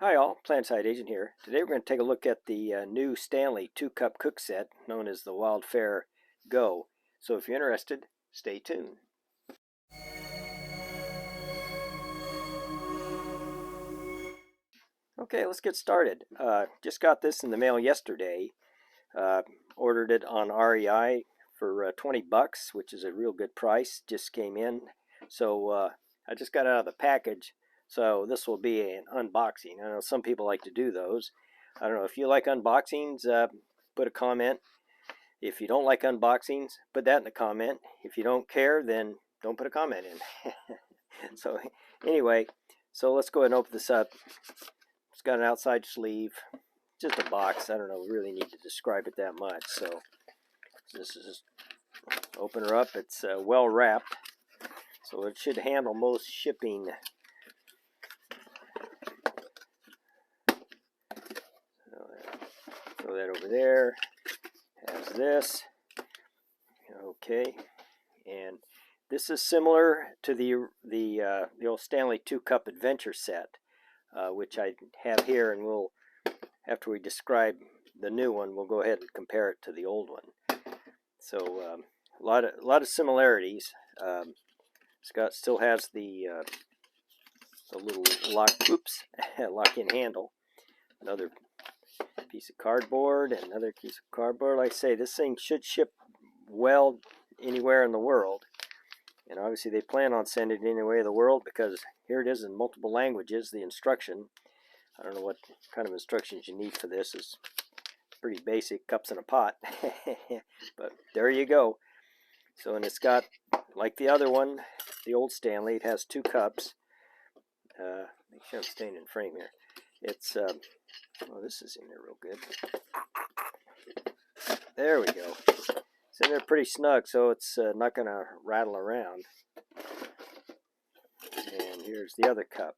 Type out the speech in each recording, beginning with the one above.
Hi all, Plantside Agent here. Today we're going to take a look at the new Stanley 2-cup cook set known as the Wildfare Go. So if you're interested, stay tuned. Okay, let's get started. Just got this in the mail yesterday. Ordered it on REI for 20 bucks, which is a real good price. Just came in. So I just got out of the package. So this will be an unboxing. I know some people like to do those. I don't know if you like unboxings, put a comment. If you don't like unboxings, put that in the comment. If you don't care, then don't put a comment in. So anyway, so let's go ahead and open this up. It's got an outside sleeve, just a box. I don't know, really need to describe it that much. So this is just open her up. It's well wrapped, so it should handle most shipping. Throw that over there. Has this. Okay, and this is similar to the old Stanley 2-cup adventure set, which I have here, and we'll, after we describe the new one, we'll go ahead and compare it to the old one. So a lot of similarities. Scott still has the little lock-in handle. Another piece of cardboard, and another piece of cardboard. Like I say, this thing should ship well anywhere in the world. And obviously they plan on sending it anywhere in the world because here it is in multiple languages, the instruction. I don't know what kind of instructions you need for this. It's pretty basic, cups in a pot. But there you go. So, and it's got, like the other one, the old Stanley, it has 2 cups. Make sure I'm staying in frame here. It's, oh, this is in there real good. There we go. It's in there pretty snug, so it's not going to rattle around. And here's the other cup.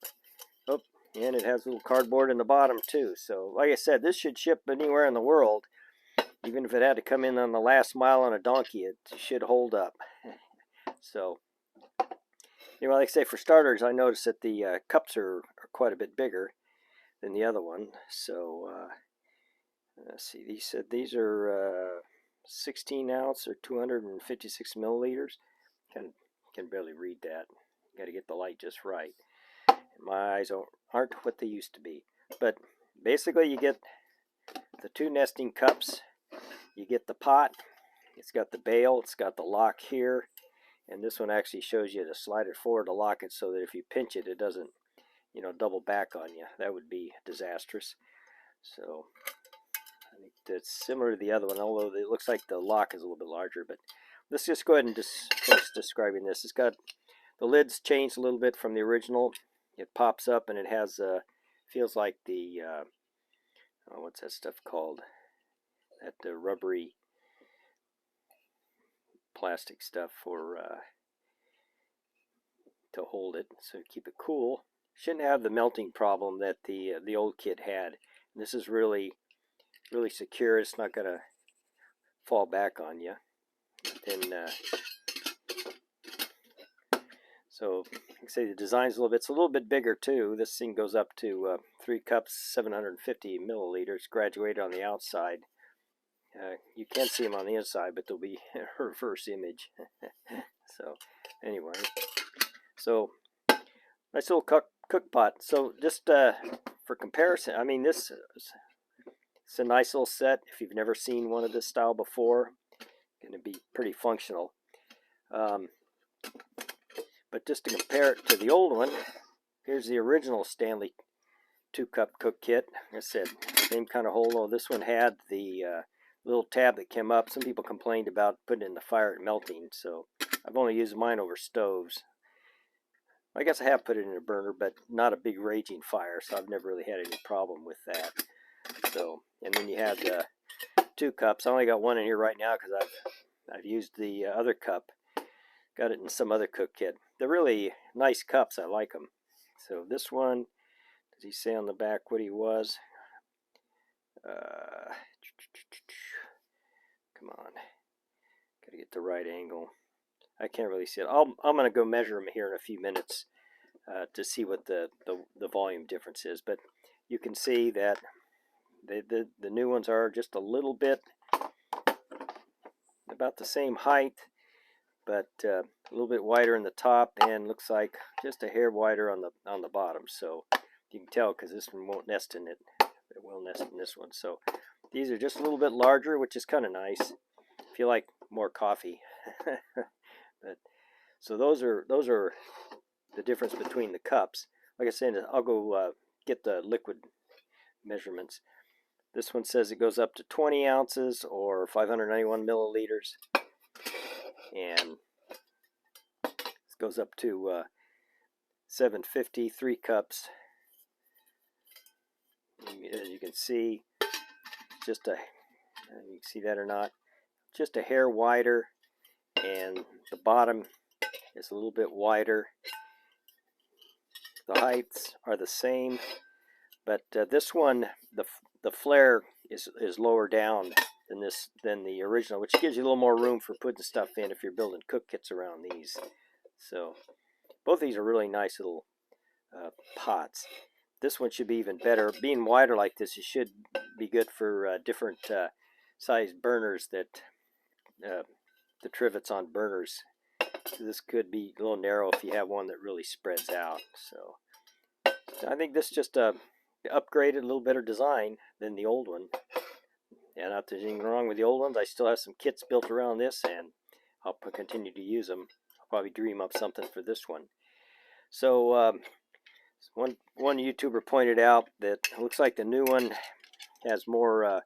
Oh, and it has a little cardboard in the bottom too. So, like I said, this should ship anywhere in the world. Even if it had to come in on the last mile on a donkey, it should hold up. So, you know, like I say, for starters, I noticed that the cups are quite a bit bigger than the other one. So, let's see. These are 16 ounce or 256 milliliters. Can barely read that. Got to get the light just right. My eyes aren't what they used to be. But basically, you get the 2 nesting cups. You get the pot. It's got the bail. It's got the lock here. And this one actually shows you to slide it forward to lock it so that if you pinch it, it doesn't, you know, double back on you. That would be disastrous. So I think that's similar to the other one, although it looks like the lock is a little bit larger. But let's just go ahead and finish describing this. It's got the lid's changed a little bit from the original. It pops up and it has feels like the what's that stuff called? That rubbery plastic stuff for to hold it, so keep it cool. Shouldn't have the melting problem that the old kit had. This is really secure. It's not gonna fall back on you. And so like I say, the design's it's a little bit bigger too. This thing goes up to 3 cups, 750 milliliters, graduated on the outside. You can't see them on the inside, but there'll be a reverse image. So anyway, so nice little cook pot. So just for comparison, I mean, it's a nice little set. If you've never seen one of this style before, going to be pretty functional. But just to compare it to the old one, here's the original Stanley 2-cup cook kit. Like I said, same kind of hole. Oh, this one had the little tab that came up. Some people complained about putting it in the fire and melting, so I've only used mine over stoves. I guess I have put it in a burner, but not a big raging fire, so I've never really had any problem with that. So, and then you have the 2 cups. I only got one in here right now because I've used the other cup. Got it in some other cook kit. They're really nice cups. I like them. So this one, does he say on the back what he was? Come on, gotta get the right angle. I can't really see it. I'm gonna go measure them here in a few minutes to see what the volume difference is. But you can see that the new ones are just a little bit about the same height, but a little bit wider in the top, and looks like just a hair wider on the bottom. So you can tell because this one won't nest in it. It will nest in this one. So these are just a little bit larger, which is kind of nice. I feel like more coffee. But so those are the difference between the cups. Like I said, I'll go get the liquid measurements. This one says it goes up to 20 ounces or 591 milliliters, and it goes up to 750, 3 cups. As you can see, just you can see that or not, just a hair wider, and the bottom is a little bit wider. The heights are the same, but this one, the flare is lower down than the original, which gives you a little more room for putting stuff in if you're building cook kits around these. So both of these are really nice little pots. This one should be even better. Being wider like this, it should be good for different sized burners that the trivets on burners. So this could be a little narrow if you have one that really spreads out. So I think this just upgraded, a little better design than the old one. And not that there's anything wrong with the old ones. I still have some kits built around this, and I'll continue to use them. I'll probably dream up something for this one. So one YouTuber pointed out that it looks like the new one has more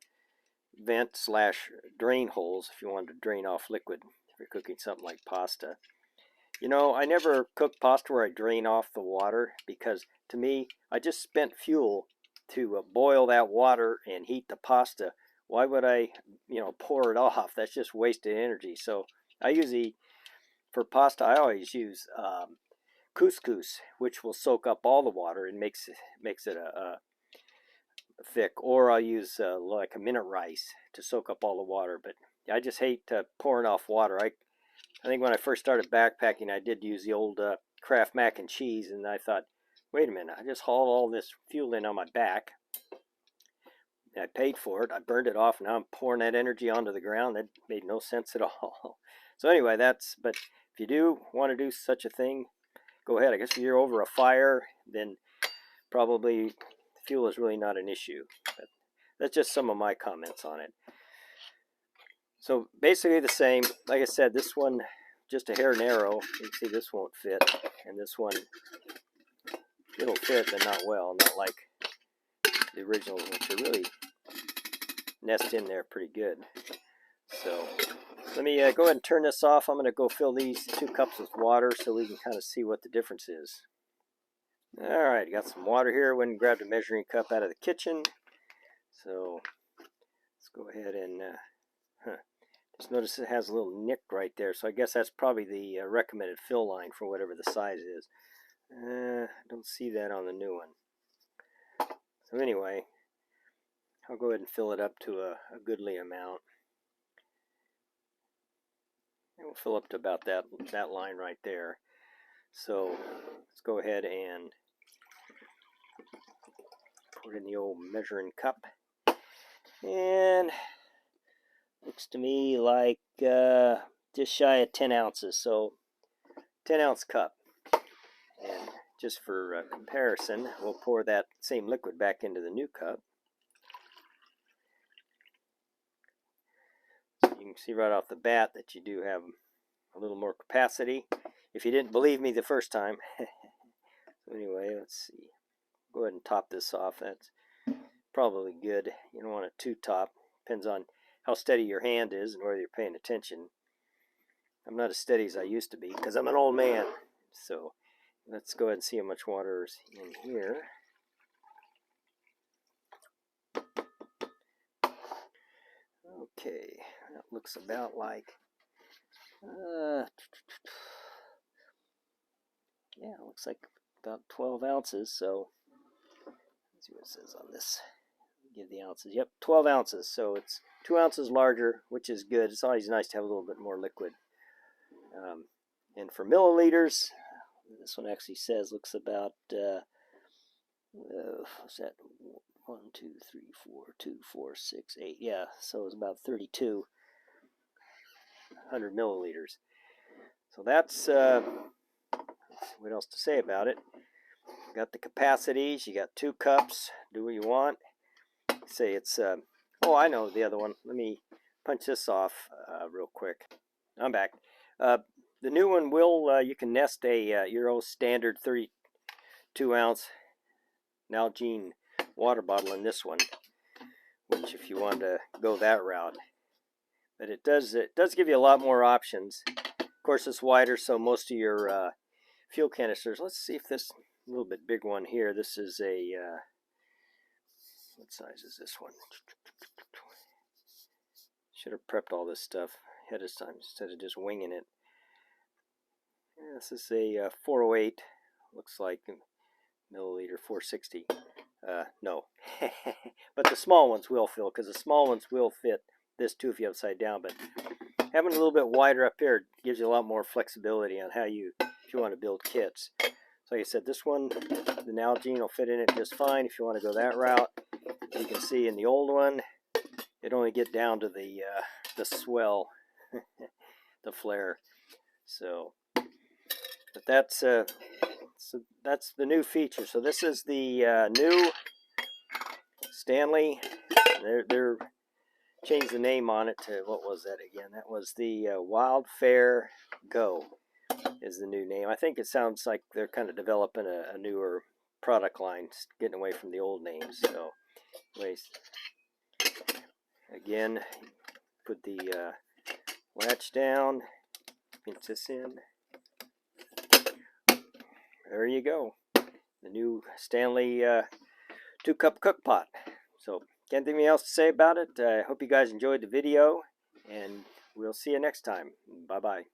vent / drain holes if you wanted to drain off liquid if you're cooking something like pasta. You know, I never cook pasta where I drain off the water, because to me, I just spent fuel to boil that water and heat the pasta. Why would I, pour it off? That's just wasted energy. So I usually, for pasta, I always use couscous, which will soak up all the water and makes it a thick. Or I'll use like a minute rice to soak up all the water. But I just hate pouring off water. I think when I first started backpacking, I did use the old Kraft mac and cheese, and I thought, wait a minute, I just hauled all this fuel in on my back. I paid for it. I burned it off. Now I'm pouring that energy onto the ground. That made no sense at all. So anyway, but if you do want to do such a thing, go ahead. I guess if you're over a fire, then probably fuel is really not an issue. But that's just some of my comments on it. So basically the same. Like I said, this one just a hair narrow. You can see this won't fit, and this one, it'll fit, but not well. Not like the original, which are really nest in there pretty good. So let me go ahead and turn this off. I'm going to go fill these 2 cups with water so we can kind of see what the difference is. Alright, got some water here. Went and grabbed a measuring cup out of the kitchen. So let's go ahead and just notice it has a little nick right there. So I guess that's probably the recommended fill line for whatever the size is. I don't see that on the new one. So anyway, I'll go ahead and fill it up to a goodly amount. And we'll fill up to about that line right there. So let's go ahead and pour it in the old measuring cup. And looks to me like just shy of 10 ounces. So 10-ounce cup. And just for comparison, we'll pour that same liquid back into the new cup. So you can see right off the bat that you do have a little more capacity, if you didn't believe me the first time. So anyway, let's see. Go ahead and top this off. That's probably good. You don't want it too top. Depends on how steady your hand is and whether you're paying attention. I'm not as steady as I used to be because I'm an old man. So let's go ahead and see how much water is in here. Okay, that looks about like yeah, it looks like about 12 ounces. So let's see what it says on this. Give the ounces. Yep, 12 ounces. So it's 2 ounces larger, which is good. It's always nice to have a little bit more liquid. And for milliliters, this one actually says looks about what's that? 1, 2, 3, 4, 2, 4, 6, 8. Yeah, so it's about 3,200 milliliters. So that's what else to say about it. Got the capacities. You got 2 cups. Do what you want. Say it's oh, I know the other one. Let me punch this off real quick. I'm back. The new one will you can nest a your old standard 32-ounce Nalgene water bottle in this one, which if you want to go that route. But it does give you a lot more options. Of course, it's wider, so most of your fuel canisters. Let's see if this little bit big one here. This is a what size is this one? Should have prepped all this stuff ahead of time instead of just winging it. Yeah, this is a 408. Looks like milliliter 460. No, but the small ones will fill, because the small ones will fit this too if you upside down. But having a little bit wider up here gives you a lot more flexibility on how you, if you want to build kits. So like I said, this one, the Nalgene will fit in it just fine if you want to go that route. You can see in the old one, it only get down to the swell, the flare. So, but that's the new feature. So this is the new Stanley. They're changed the name on it to, what was that again? That was the Wildfare Go is the new name. I think it sounds like they're kind of developing a newer product line, getting away from the old names. So anyways, again, put the latch down, pinch this in. There you go. The new Stanley 2-cup cook pot. So can't think of anything else to say about it. I hope you guys enjoyed the video, and we'll see you next time. Bye-bye.